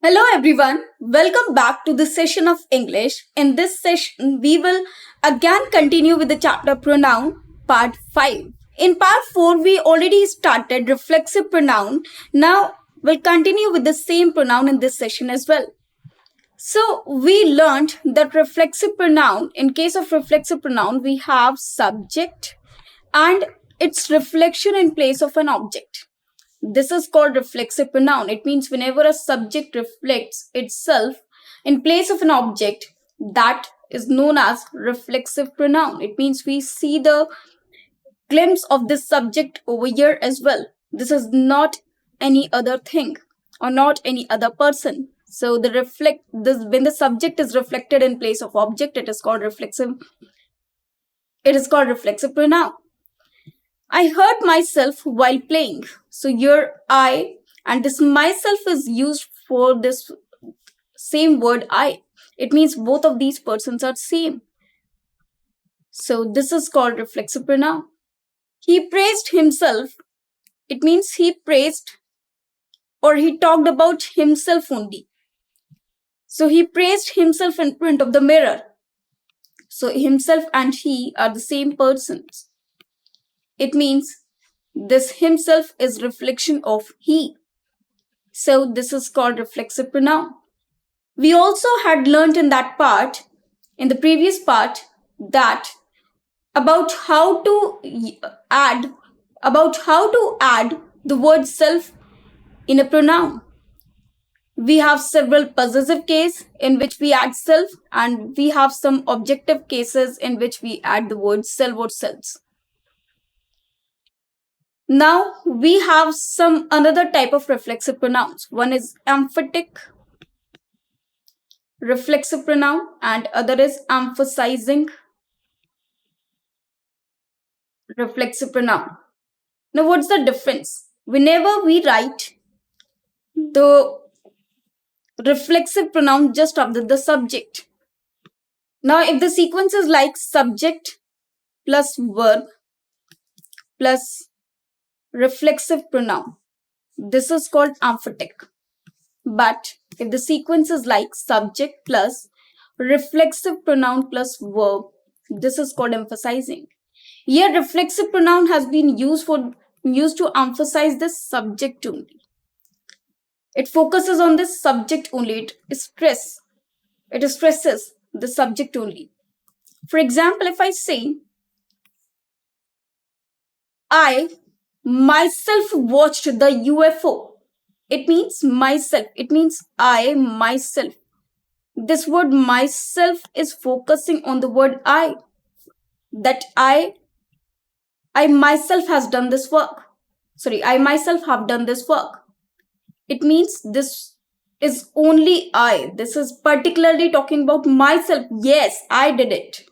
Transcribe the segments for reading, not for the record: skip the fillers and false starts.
Hello everyone, welcome back to this session of English. In this session, we will again continue with the chapter pronoun part 5. In part 4, we already started reflexive pronoun. Now, we'll continue with the same pronoun in this session as well. So, we learned that reflexive pronoun, in case of reflexive pronoun, we have subject and its reflection in place of an object. This is called reflexive pronoun. It means whenever a subject reflects itself in place of an object, that is known as reflexive pronoun. It means we see the glimpse of this subject over here as well. This is not any other thing or not any other person. So when the subject is reflected in place of object, it is called reflexive pronoun. I hurt myself while playing. So your I and this myself is used for this same word I. It means both of these persons are same. So this is called reflexive pronoun. He praised himself. It means he praised or he talked about himself only. So he praised himself in front of the mirror. So himself and he are the same persons. It means this himself is reflection of he. So this is called reflexive pronoun. We also had learnt in the previous part, that about how to add the word self in a pronoun. We have several possessive cases in which we add self, and we have some objective cases in which we add the word self or selves. Now we have some another type of reflexive pronouns. One is emphatic reflexive pronoun and other is emphasizing reflexive pronoun. Now what's the difference? Whenever we write the reflexive pronoun just after the subject. Now if the sequence is like subject plus verb plus reflexive pronoun, this is called emphatic. But if the sequence is like subject plus reflexive pronoun plus verb, this is called emphasizing. Here reflexive pronoun has been used to emphasize the subject only. It focuses on this subject only. It stresses the subject only. For example, if I say, I myself watched the UFO. It means myself. It means I myself. This word myself is focusing on the word I. That I myself has done this work. I myself have done this work. It means this is only I. This is particularly talking about myself. Yes, I did it.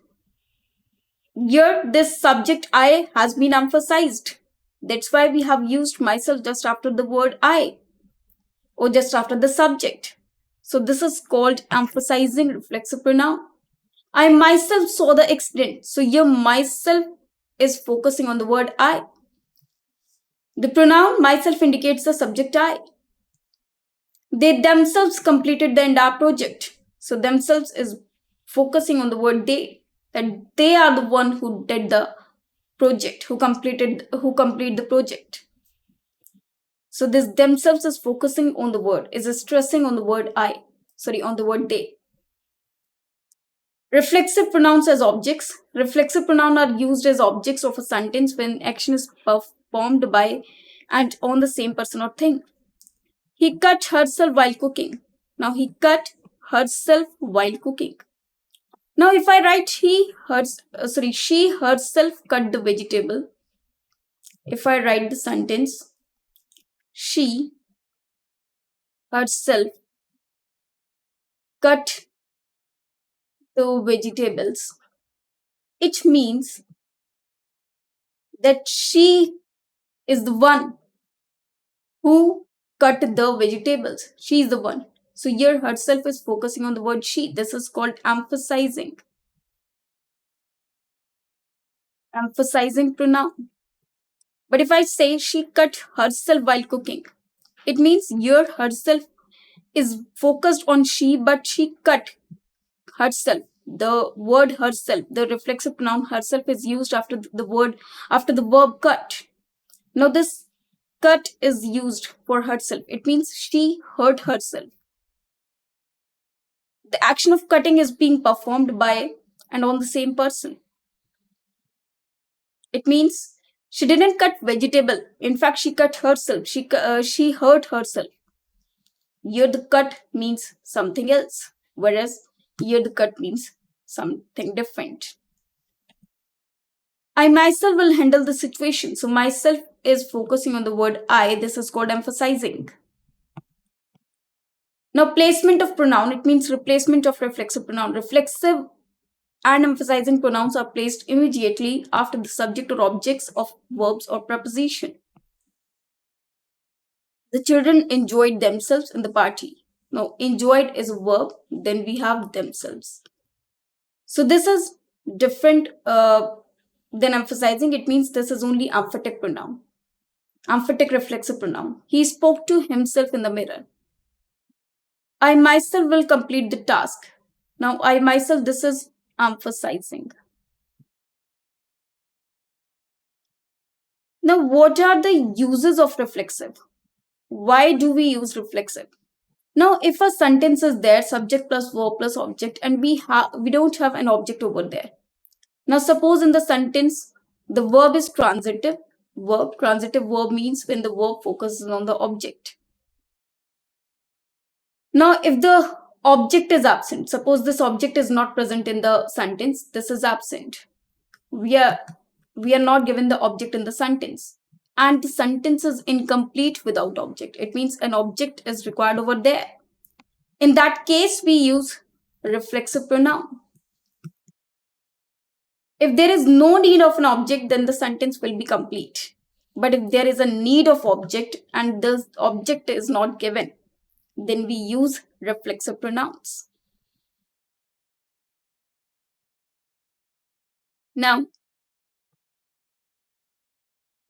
Here, this subject I has been emphasized. That's why we have used myself just after the word I or just after the subject. So this is called emphasizing reflexive pronoun. I myself saw the accident. So here myself is focusing on the word I. The pronoun myself indicates the subject I. They themselves completed the entire project. So themselves is focusing on the word they. That they are the one who did the project, who complete the project. So this themselves is focusing on the word, is stressing on the word on the word they. Reflexive pronouns as objects. Reflexive pronouns are used as objects of a sentence when action is performed by and on the same person or thing. He cut herself while cooking. Now he cut herself while cooking. Now if I write she herself cut the vegetable. If I write the sentence, she herself cut the vegetables, it means that she is the one who cut the vegetables. She is the one. So here herself is focusing on the word she. This is called emphasizing pronoun. But if I say she cut herself while cooking, it means here herself is focused on she, but she cut herself. The word herself, the reflexive pronoun herself, is used after the word, after the verb cut. Now this cut is used for herself. It means she hurt herself. The action of cutting is being performed by and on the same person. It means she didn't cut vegetable. In fact, she cut herself. She hurt herself. Here the cut means something else, whereas here the cut means something different. I myself will handle the situation. So myself is focusing on the word I. This is called emphasizing. Now placement of pronoun, it means replacement of reflexive pronoun. Reflexive and emphasizing pronouns are placed immediately after the subject or objects of verbs or preposition. The children enjoyed themselves in the party. Now, enjoyed is a verb, then we have themselves. So this is different than emphasizing. It means this is only emphatic pronoun. Emphatic reflexive pronoun. He spoke to himself in the mirror. I myself will complete the task. Now, I myself, this is emphasizing. Now, what are the uses of reflexive? Why do we use reflexive? Now, if a sentence is there, subject plus verb plus object, and we don't have an object over there. Now, suppose in the sentence, the verb is transitive verb. Transitive verb means when the verb focuses on the object. Now, if the object is absent, suppose this object is not present in the sentence, this is absent. We are not given the object in the sentence. And the sentence is incomplete without object. It means an object is required over there. In that case, we use reflexive pronoun. If there is no need of an object, then the sentence will be complete. But if there is a need of object and the object is not given, then we use reflexive pronouns. Now,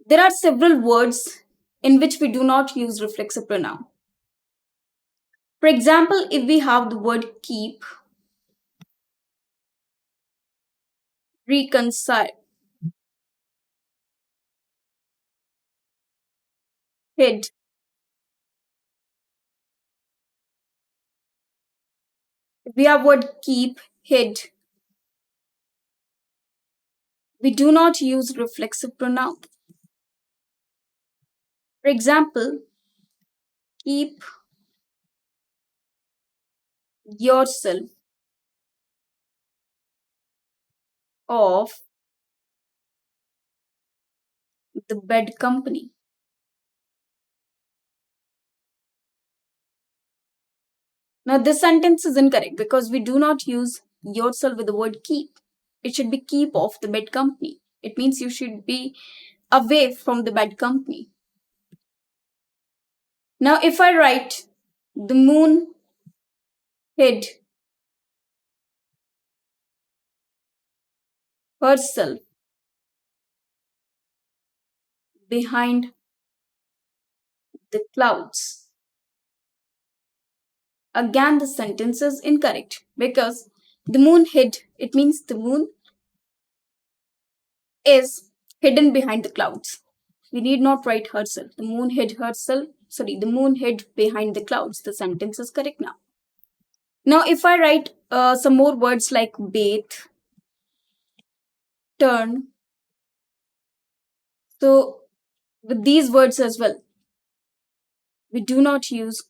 there are several words in which we do not use reflexive pronoun. For example, if we have the word keep, reconcile, hid, if we have word keep, hid, we do not use reflexive pronoun. For example, keep yourself off the bad company. Now, this sentence is incorrect because we do not use yourself with the word keep. It should be keep off the bad company. It means you should be away from the bad company. Now, if I write the moon hid herself behind the clouds, again the sentence is incorrect because the moon hid, it means the moon is hidden behind the clouds. We need not write herself. The moon hid behind the clouds. The sentence is correct now. Now, if I write some more words like bathe, turn, so with these words as well, we do not use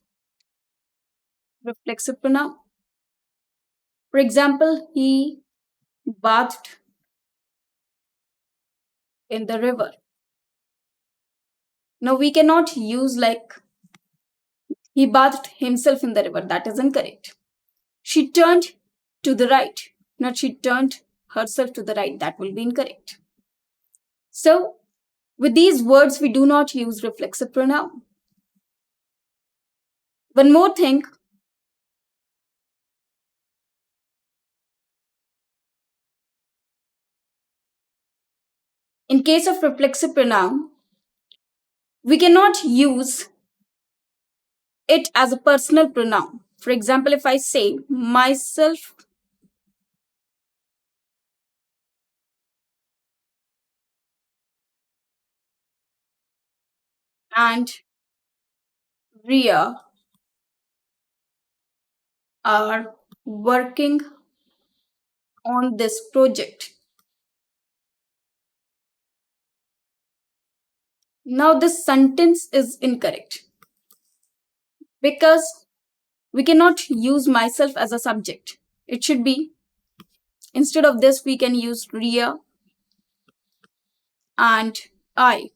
reflexive pronoun. For example, he bathed in the river. Now, we cannot use like he bathed himself in the river. That is incorrect. She turned to the right. Not she turned herself to the right. That will be incorrect. So, with these words, we do not use reflexive pronoun. One more thing. In case of reflexive pronoun, we cannot use it as a personal pronoun. For example, if I say myself and Ria are working on this project. Now, this sentence is incorrect because we cannot use myself as a subject. It should be, instead of this, we can use Ria and I,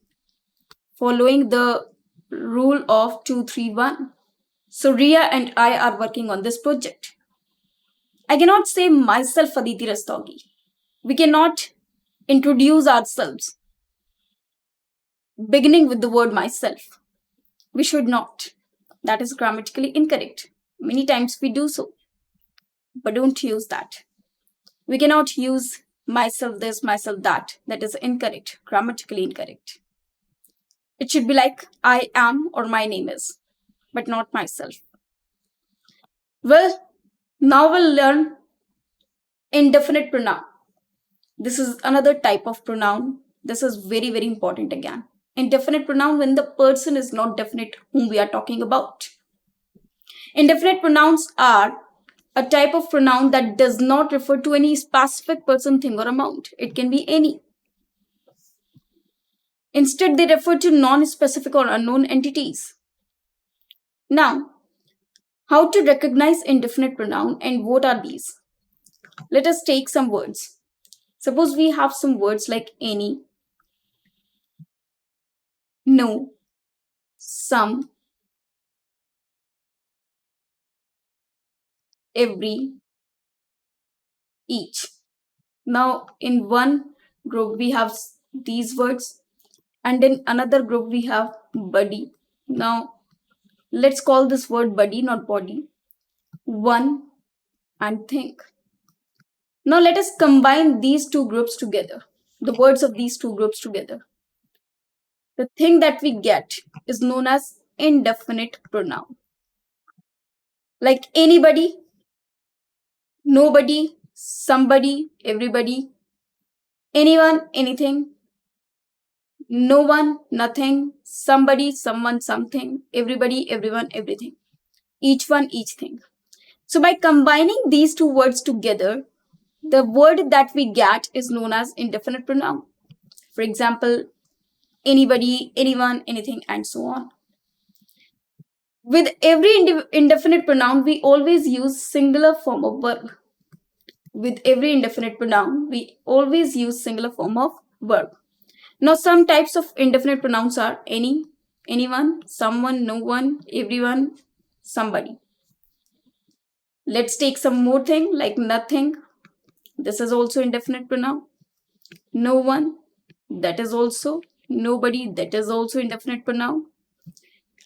following the rule of 2-3-1. So, Ria and I are working on this project. I cannot say myself Aditi Rastogi. We cannot introduce ourselves beginning with the word myself. We should not. That is grammatically incorrect. Many times we do so, but don't use that. We cannot use myself this, myself that. That is incorrect, grammatically incorrect. It should be like I am or my name is, but not myself. Well, now we'll learn indefinite pronoun. This is another type of pronoun. This is very, very important again. Indefinite pronoun when the person is not definite whom we are talking about. Indefinite pronouns are a type of pronoun that does not refer to any specific person, thing, or amount. It can be any. Instead, they refer to non-specific or unknown entities. Now, how to recognize indefinite pronoun and what are these? Let us take some words. Suppose we have some words like any, no, some, every, each. Now, in one group, we have these words, and in another group, we have buddy. Now, let's call this word buddy, not body. One and think. Now, let us combine these two groups together, the words of these two groups together. The thing that we get is known as indefinite pronoun. Like anybody, nobody, somebody, everybody, anyone, anything, no one, nothing, somebody, someone, something, everybody, everyone, everything, each one, each thing. So by combining these two words together, the word that we get is known as indefinite pronoun. For example, anybody, anyone, anything, and so on. With every indefinite pronoun, we always use singular form of verb. With every indefinite pronoun, we always use singular form of verb. Now, some types of indefinite pronouns are any, anyone, someone, no one, everyone, somebody. Let's take some more thing like nothing. This is also indefinite pronoun. No one, that is also. Nobody, that is also indefinite pronoun.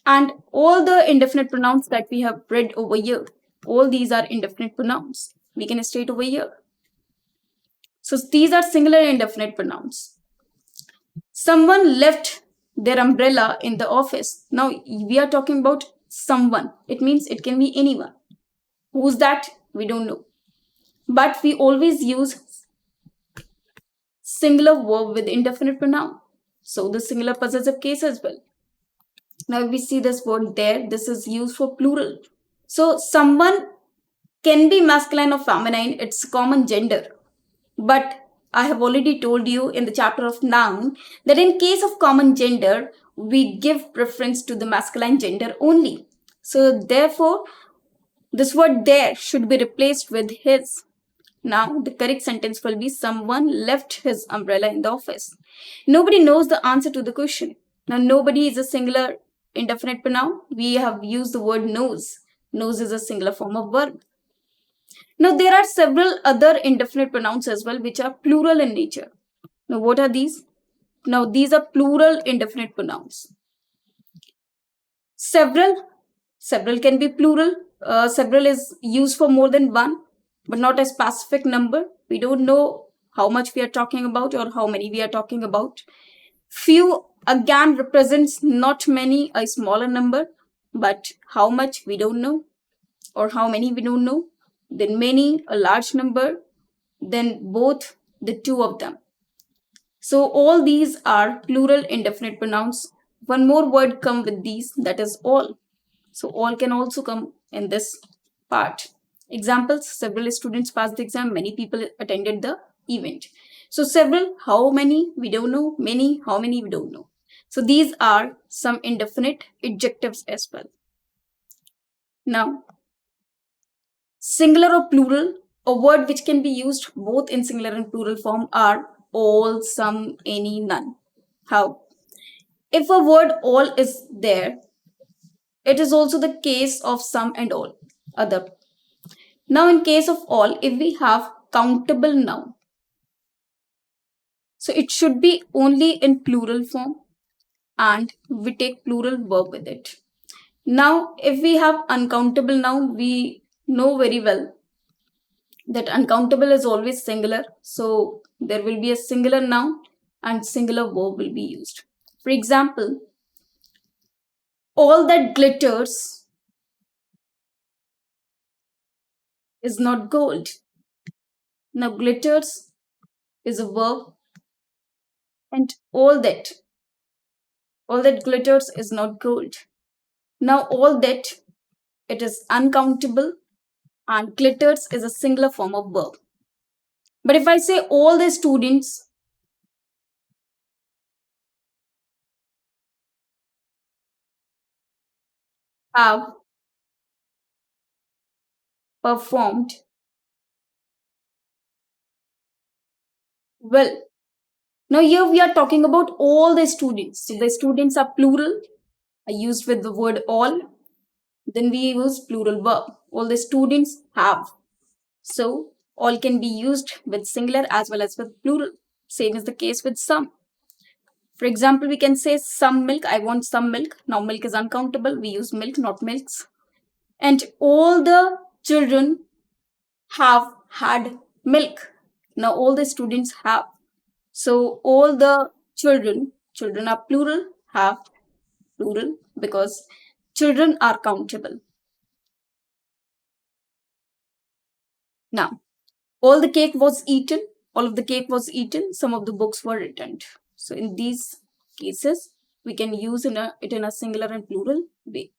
And all the indefinite pronouns that we have read over here, all these are indefinite pronouns. We can state over here. So these are singular indefinite pronouns. Someone left their umbrella in the office. Now we are talking about someone. It means it can be anyone. Who's that? We don't know. But we always use singular verb with indefinite pronoun. So the singular possessive case as well. Now if we see this word there, this is used for plural. So someone can be masculine or feminine. It's common gender. But I have already told you in the chapter of noun that in case of common gender, we give preference to the masculine gender only. So therefore, this word there should be replaced with his. Now, the correct sentence will be someone left his umbrella in the office. Nobody knows the answer to the question. Now, nobody is a singular indefinite pronoun. We have used the word knows. Knows is a singular form of verb. Now, there are several other indefinite pronouns as well, which are plural in nature. Now, what are these? Now, these are plural indefinite pronouns. Several can be plural. Several is used for more than one, but not a specific number. We don't know how much we are talking about or how many we are talking about. Few again represents not many, a smaller number, but how much we don't know, or how many we don't know, then many, a large number, then both, the two of them. So all these are plural indefinite pronouns. One more word come with these, that is all. So all can also come in this part. Examples: several students passed the exam, many people attended the event. So several, how many we don't know, many, how many we don't know. So these are some indefinite adjectives as well. Now, singular or plural, a word which can be used both in singular and plural form are all, some, any, none. How? If a word all is there, it is also the case of some and all other. Now, in case of all, if we have countable noun, so it should be only in plural form and we take plural verb with it. Now, if we have uncountable noun, we know very well that uncountable is always singular. So there will be a singular noun and singular verb will be used. For example, all that glitters is not gold. Now, glitters is a verb, and all that glitters is not gold. Now, all that, it is uncountable, and glitters is a singular form of verb. But if I say all the students have performed well. Now, here we are talking about all the students. So, the students are plural, are used with the word all. Then we use plural verb. All the students have. So, all can be used with singular as well as with plural. Same is the case with some. For example, we can say some milk. I want some milk. Now, milk is uncountable. We use milk, not milks. And all the children have had milk. Now, all the students have. So, all the children are plural, have plural because children are countable. Now, all the cake was eaten, all of the cake was eaten, some of the books were returned. So, in these cases, we can use it in a singular and plural way.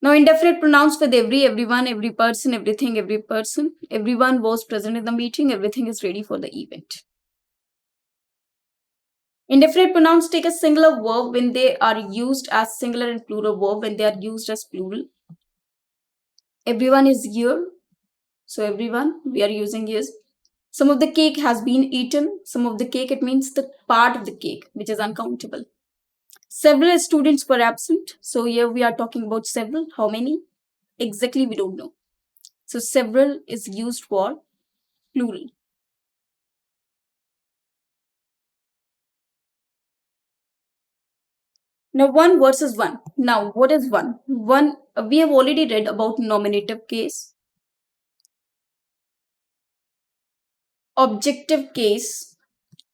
Now, indefinite pronouns with every, everyone, every person, everything, every person. Everyone was present in the meeting, everything is ready for the event. Indefinite pronouns take a singular verb when they are used as singular and plural verb when they are used as plural. Everyone is here. So everyone, we are using is. Some of the cake has been eaten. Some of the cake, it means the part of the cake, which is uncountable. Several students were absent. So here we are talking about several. How many? Exactly, we don't know. So several is used for plural. Now, one versus one. Now, what is one? One, we have already read about nominative case, objective case,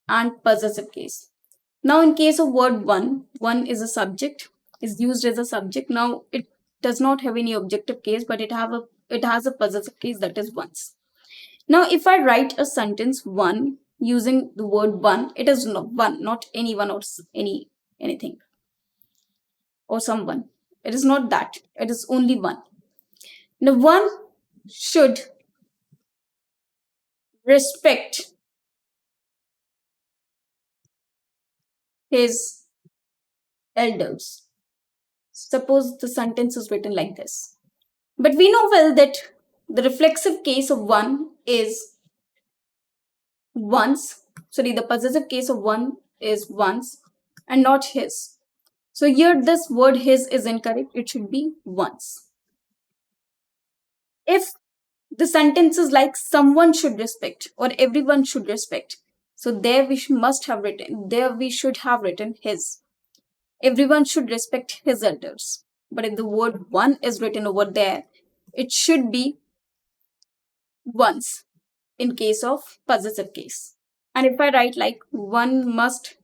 and possessive case. Now, in case of word one is a subject, is used as a subject. Now, it does not have any objective case, but it has a possessive case, that is once. Now, if I write a sentence one using the word one, it is not one, not anyone or anything or someone. It is not that. It is only one. Now, one should respect his elders. Suppose the sentence is written like this. But we know well that the reflexive case of one is once. Sorry, the possessive case of one is once and not his. So here this word his is incorrect. It should be once. If the sentence is like someone should respect or everyone should respect, so there we should have written his. Everyone should respect his elders. But if the word one is written over there, it should be once in case of possessive case. And if I write like one must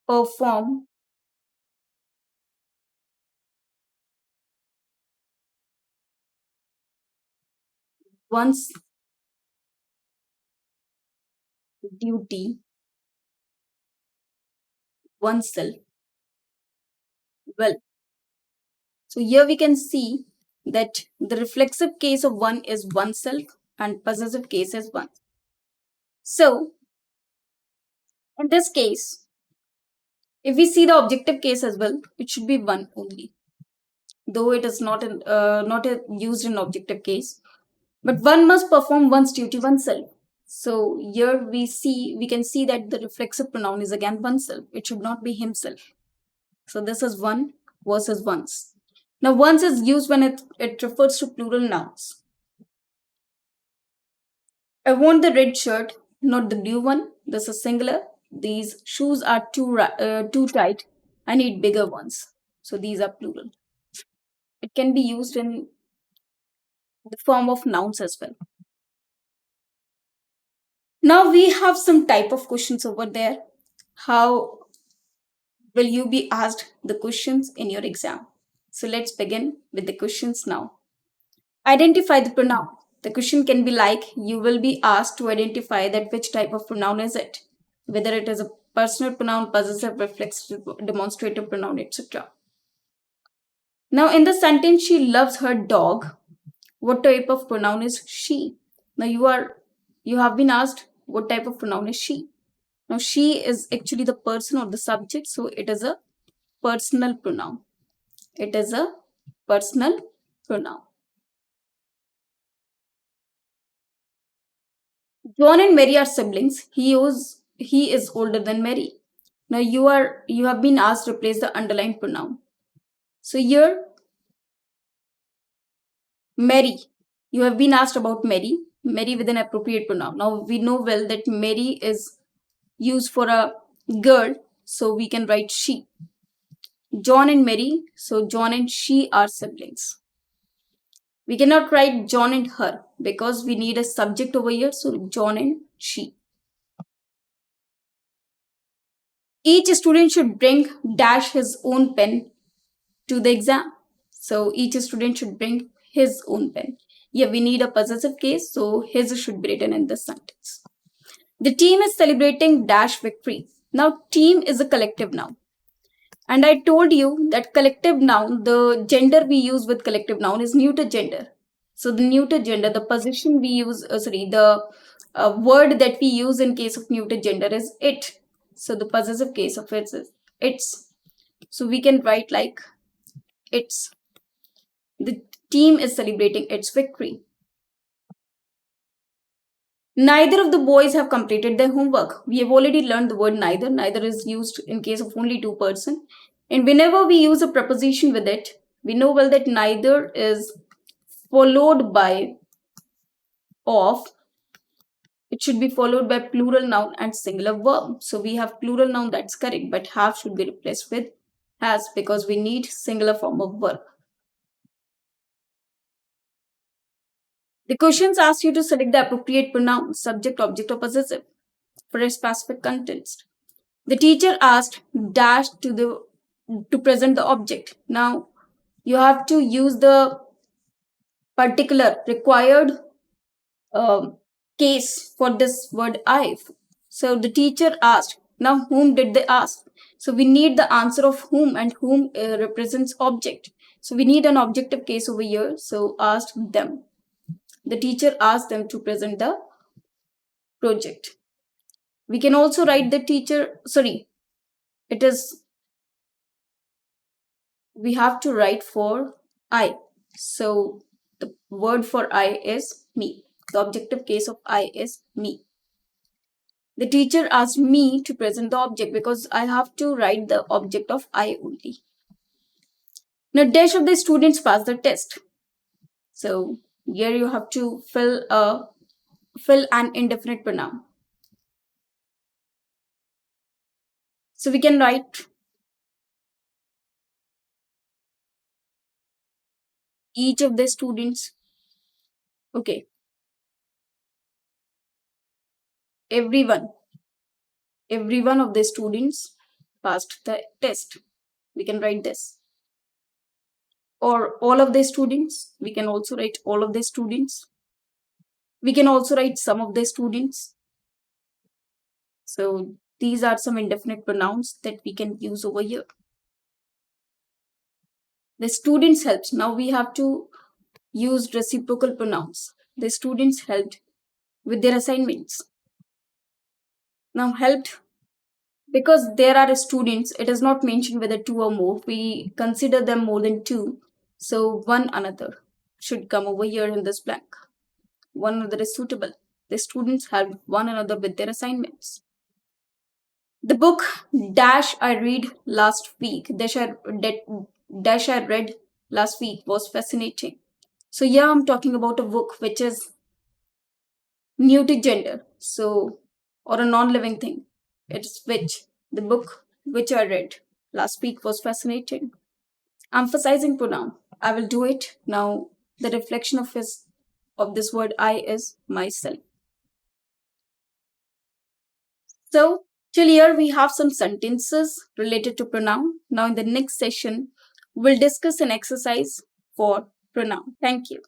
perform one's duty oneself well. So here we can see that the reflexive case of one is oneself and possessive case is one. So in this case, if we see the objective case as well, it should be one only, though it is used in objective case. But one must perform one's duty oneself. So here we can see that the reflexive pronoun is again oneself. It should not be himself. So this is one versus ones. Now ones is used when it refers to plural nouns. I want the red shirt, not the blue one. This is singular. These shoes are too tight. I need bigger ones. So these are plural. It can be used in the form of nouns as well. Now we have some type of questions over there. How will you be asked the questions in your exam? So let's begin with the questions now. Identify the pronoun. The question can be like, you will be asked to identify that which type of pronoun is it, whether it is a personal pronoun, possessive, reflexive, demonstrative pronoun, etc. Now in the sentence, she loves her dog. What type of pronoun is she? Now you have been asked what type of pronoun is she. Now she is actually the person or the subject, so it is a personal pronoun. It is a personal pronoun. John and Mary are siblings. He is older than Mary. Now you have been asked to replace the underlined pronoun. So here Mary. You have been asked about Mary. Mary with an appropriate pronoun. Now we know well that Mary is used for a girl, so we can write she. John and Mary, so John and she are siblings. We cannot write John and her because we need a subject over here, so John and she. Each student should bring dash his own pen to the exam. So each student should bring his own pen. Yeah, we need a possessive case, so his should be written in this sentence. The team is celebrating dash victory. Now, team is a collective noun. And I told you that collective noun, the gender we use with collective noun is neuter gender. So the neuter gender, the position we use, the word that we use in case of neuter gender is it. So the possessive case of it is its. So we can write like its. The team is celebrating its victory. Neither of the boys have completed their homework. We have already learned the word neither. Neither is used in case of only two person. And whenever we use a preposition with it, we know well that neither is followed by of. It should be followed by plural noun and singular verb. So we have plural noun, that's correct, but have should be replaced with has because we need singular form of verb. The questions ask you to select the appropriate pronoun, subject, object, or possessive for a specific context. The teacher asked dash to present the object. Now you have to use the particular required case for this word I. So the teacher asked. Now whom did they ask? So we need the answer of whom, and whom represents object. So we need an objective case over here. So asked them. The teacher asked them to present the project. We can also write the teacher, it is, we have to write for I. So the word for I is me. The objective case of I is me. The teacher asked me to present the object because I have to write the object of I only. Now, dash of the students pass the test. So here you have to fill an indefinite pronoun. So we can write each of the students. Okay. Every one of the students passed the test. We can write this. Or all of the students. We can also write all of the students. We can also write some of the students. So these are some indefinite pronouns that we can use over here. The students helped. Now we have to use reciprocal pronouns. The students helped with their assignments. Now helped, because there are students, it is not mentioned whether two or more. We consider them more than two. So one another should come over here in this blank. One another is suitable. The students helped one another with their assignments. The book dash I read last week, dash I read last week was fascinating. So yeah, I'm talking about a book which is neuter gender, so, or a non-living thing. It's which. The book which I read last week was fascinating. Emphasizing pronoun. I will do it now. The reflection of this word I is myself. So till here we have some sentences related to pronoun. Now in the next session, we'll discuss an exercise for pronoun. Thank you.